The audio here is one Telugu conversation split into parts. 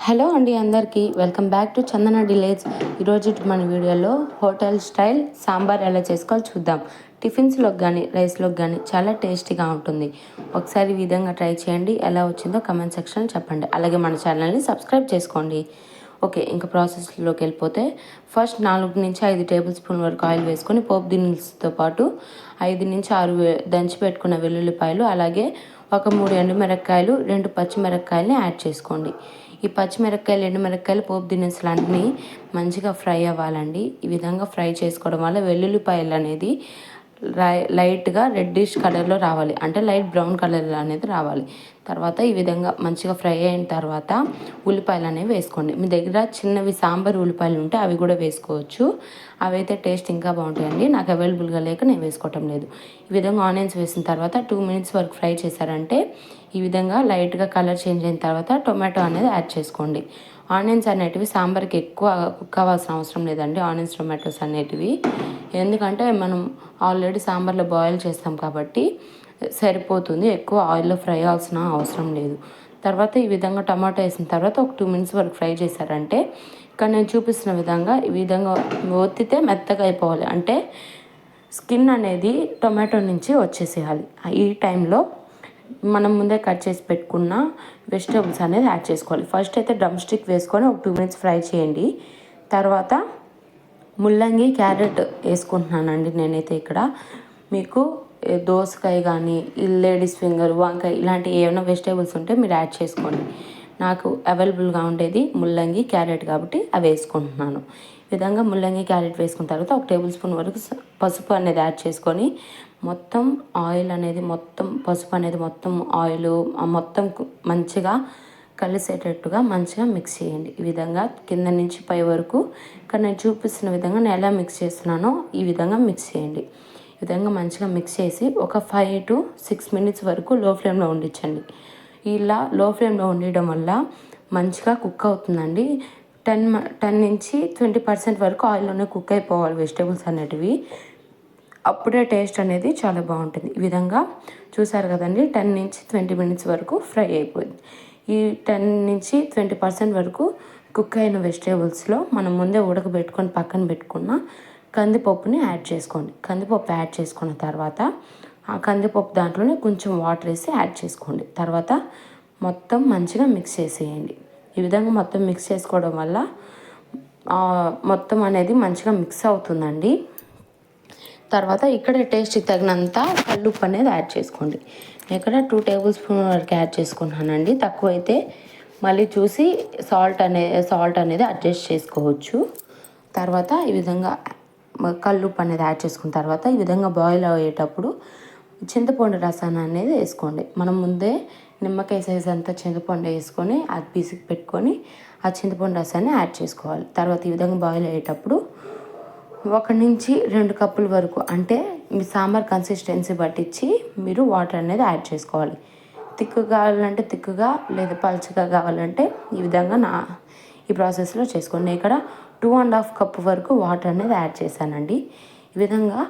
హలో అండి, అందరికీ వెల్కమ్ బ్యాక్ టు చందన డిలేజ్. ఈరోజు మన వీడియోలో హోటల్ స్టైల్ సాంబార్ ఎలా చేసుకోవాలో చూద్దాం. టిఫిన్స్లోకి కానీ రైస్లోకి కానీ చాలా టేస్టీగా ఉంటుంది. ఒకసారి ఈ విధంగా ట్రై చేయండి. ఎలా వచ్చిందో కమెంట్ సెక్షన్లో చెప్పండి. అలాగే మన ఛానల్ని సబ్స్క్రైబ్ చేసుకోండి. ఓకే, ఇంకా ప్రాసెస్లోకి వెళ్ళిపోతే ఫస్ట్ 4 నుంచి 5 టేబుల్ స్పూన్ వరకు ఆయిల్ వేసుకొని పోపు దినుసులతో పాటు 5 నుంచి 6 దంచి పెట్టుకున్న వెల్లుల్లిపాయలు, అలాగే ఒక 3 ఎండుమిరపకాయలు, 2 పచ్చిమిరపకాయలని యాడ్ చేసుకోండి. ఈ పచ్చిమిరపకాయలు, ఎండుమిరపకాయలు, పోపు దినుసులన్నీ మంచిగా ఫ్రై అవ్వాలండి. ఈ విధంగా ఫ్రై చేసుకోవడం వల్ల వెల్లుల్లిపాయలు అనేది లైట్గా రెడ్డిష్ కలర్లో రావాలి, అంటే లైట్ బ్రౌన్ కలర్ అనేది రావాలి. తర్వాత ఈ విధంగా మంచిగా ఫ్రై అయిన తర్వాత ఉల్లిపాయలు అనేవి వేసుకోండి. మీ దగ్గర చిన్నవి సాంబార్ ఉల్లిపాయలు ఉంటే అవి కూడా వేసుకోవచ్చు. అవి అయితే టేస్ట్ ఇంకా బాగుంటాయండి. నాకు అవైలబుల్గా లేక నేను వేసుకోవటం లేదు. ఈ విధంగా ఆనియన్స్ వేసిన తర్వాత 2 మినిట్స్ వరకు ఫ్రై చేశారంటే ఈ విధంగా లైట్గా కలర్ చేంజ్ అయిన తర్వాత టొమాటో అనేది యాడ్ చేసుకోండి. ఆనియన్స్ అనేటివి సాంబార్కి ఎక్కువ కుక్ అవ్వాల్సిన అవసరం లేదండి, ఆనియన్స్ టొమాటోస్ అనేటివి. ఎందుకంటే మనం ఆల్రెడీ సాంబార్లో బాయిల్ చేస్తాం కాబట్టి సరిపోతుంది, ఎక్కువ ఆయిల్లో ఫ్రై అవ్వాల్సిన అవసరం లేదు. తర్వాత ఈ విధంగా టమాటో వేసిన తర్వాత ఒక 2 మినిట్స్ వరకు ఫ్రై చేశారంటే ఇక్కడ నేను చూపిస్తున్న విధంగా ఈ విధంగా ఒత్తితే మెత్తగా అయిపోవాలి, అంటే స్కిన్ అనేది టొమాటో నుంచి వచ్చేసేయాలి. ఈ టైంలో మనం ముందే కట్ చేసి పెట్టుకున్న వెజిటేబుల్స్ అనేది యాడ్ చేసుకోవాలి. ఫస్ట్ అయితే డ్రమ్ స్టిక్ వేసుకొని ఒక 2 మినిట్స్ ఫ్రై చేయండి. తర్వాత ముల్లంగి, క్యారెట్ వేసుకుంటున్నానండి నేనైతే ఇక్కడ. మీకు దోసకాయ కానీ లేడీస్ ఫింగర్, వంకాయ ఇలాంటి ఏమైనా వెజిటేబుల్స్ ఉంటే మీరు యాడ్ చేసుకోండి. నాకు అవైలబుల్గా ఉండేది ముల్లంగి, క్యారెట్ కాబట్టి అవి వేసుకుంటున్నాను. ఈ విధంగా ముల్లంగి, క్యారెట్ వేసుకున్న తర్వాత ఒక టేబుల్ స్పూన్ వరకు పసుపు అనేది యాడ్ చేసుకొని మొత్తం ఆయిల్ అనేది పసుపు అనేది ఆయిల్ మొత్తం మంచిగా కలిసేటట్టుగా మంచిగా మిక్స్ చేయండి. ఈ విధంగా కింద నుంచి పై వరకు ఇక్కడ నేను చూపిస్తున్న విధంగా నేను ఎలా మిక్స్ చేస్తున్నానో ఈ విధంగా మిక్స్ చేయండి. ఈ విధంగా మంచిగా మిక్స్ చేసి ఒక 5 to 6 మినిట్స్ వరకు లో ఫ్లేమ్లో ఉండించండి. ఇలా లో ఫ్లేమ్లో ఉండడం వల్ల మంచిగా కుక్ అవుతుందండి. 10 నుంచి 20% వరకు ఆయిల్లోనే కుక్ అయిపోవాలి వెజిటేబుల్స్ అనేటివి. అప్పుడే టేస్ట్ అనేది చాలా బాగుంటుంది. ఈ విధంగా చూసారు కదండి, 10 నుంచి 20 మినిట్స్ వరకు ఫ్రై అయిపోయింది. ఈ 10 నుంచి 20% వరకు కుక్ అయిన వెజిటేబుల్స్లో మనం ముందే ఉడకబెట్టుకొని పక్కన పెట్టుకున్న కందిపప్పుని యాడ్ చేసుకోండి. కందిపప్పు యాడ్ చేసుకున్న తర్వాత ఆ కందిపప్పు దాంట్లోనే కొంచెం వాటర్ వేసి యాడ్ చేసుకోండి. తర్వాత మొత్తం మంచిగా మిక్స్ చేసేయండి. ఈ విధంగా మొత్తం మిక్స్ చేసుకోవడం వల్ల మొత్తం అనేది మంచిగా మిక్స్ అవుతుందండి. తర్వాత ఇక్కడ టేస్ట్కి తగినంత కల్లుప్పు అనేది యాడ్ చేసుకోండి. ఇక్కడ 2 టేబుల్ స్పూన్ వరకు యాడ్ చేసుకున్నానండి. తక్కువైతే మళ్ళీ చూసి సాల్ట్ అనేది అడ్జస్ట్ చేసుకోవచ్చు. తర్వాత ఈ విధంగా కల్లుప్పు అనేది యాడ్ చేసుకున్న తర్వాత ఈ విధంగా బాయిల్ అయ్యేటప్పుడు చింతపండు రసాన్ని అనేది వేసుకోండి. మనం ముందే నిమ్మకాయ సైజ్ అంతా చింతపండు వేసుకొని అది పీసుకు పెట్టుకొని ఆ చింతపండు రసాన్ని యాడ్ చేసుకోవాలి. తర్వాత ఈ విధంగా బాయిల్ అయ్యేటప్పుడు 1 నుంచి 2 కప్పుల వరకు, అంటే మీ సాంబార్ కన్సిస్టెన్సీ పట్టించి మీరు వాటర్ అనేది యాడ్ చేసుకోవాలి. తిక్కుగా కావాలంటే తిక్కుగా, లేదా పలుచగా కావాలంటే ఈ విధంగా ఈ ప్రాసెస్లో చేసుకోండి. ఇక్కడ 2.5 కప్పు వరకు వాటర్ అనేది యాడ్ చేశానండి. ఈ విధంగా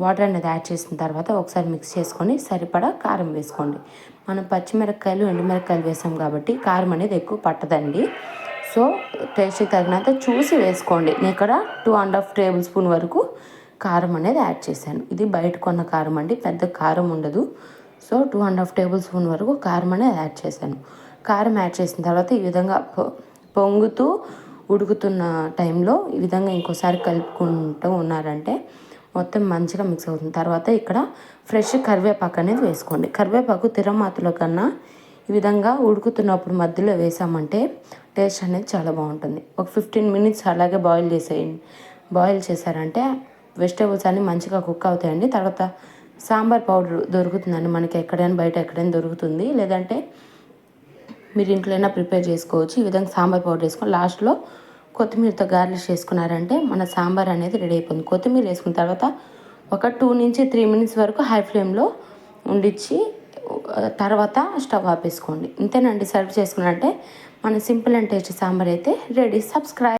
వాటర్ అనేది యాడ్ చేసిన తర్వాత ఒకసారి మిక్స్ చేసుకొని సరిపడా కారం వేసుకోండి. మనం పచ్చిమిరపకాయలు, ఎండుమిరపకాయలు వేసాం కాబట్టి కారం అనేది ఎక్కువ పట్టదండి. సో టేస్ట్కి తగినంత చూసి వేసుకోండి. నేను ఇక్కడ 2.5 టేబుల్ స్పూన్ వరకు కారం అనేది యాడ్ చేశాను. ఇది బయట కొన్న కారం అండి, పెద్ద కారం ఉండదు. సో 2.5 టేబుల్ స్పూన్ వరకు కారం అనేది యాడ్ చేశాను. కారం యాడ్ చేసిన తర్వాత ఈ విధంగా పొంగుతూ ఉడుకుతున్న టైంలో ఈ విధంగా ఇంకోసారి కలుపుకుంటూ ఉన్నారంటే మొత్తం మంచిగా మిక్స్ అవుతుంది. తర్వాత ఇక్కడ ఫ్రెష్ కరివేపాకు అనేది వేసుకోండి. కరివేపాకు తిరమాతలో కన్నా ఈ విధంగా ఉడుకుతున్నప్పుడు మధ్యలో వేసామంటే టేస్ట్ అనేది చాలా బాగుంటుంది. ఒక 15 మినిట్స్ అలాగే బాయిల్ చేశారంటే వెజిటేబుల్స్ అన్నీ మంచిగా కుక్ అవుతాయండి. తర్వాత సాంబార్ పౌడర్ దొరుకుతుందండి మనకి, ఎక్కడైనా బయట ఎక్కడైనా దొరుకుతుంది, లేదంటే మీరు ఇంట్లోనే ప్రిపేర్ చేసుకోవచ్చు. ఈ విధంగా సాంబార్ పౌడర్ వేసుకొని లాస్ట్లో కొత్తిమీరతో గార్నిష్ చేసుకున్నారంటే మన సాంబార్ అనేది రెడీ అయిపోతుంది. కొత్తిమీర వేసుకున్న తర్వాత ఒక 2 నుంచి 3 మినిట్స్ వరకు హై ఫ్లేమ్లో ఉండిచ్చి తర్వాత స్టవ్ ఆపేసుకోండి. ఇంతేనండి, సర్వ్ చేసుకున్నారంటే మన సింపుల్ అండ్ టేస్టీ సాంబార్ అయితే రెడీ. సబ్స్క్రైబ్.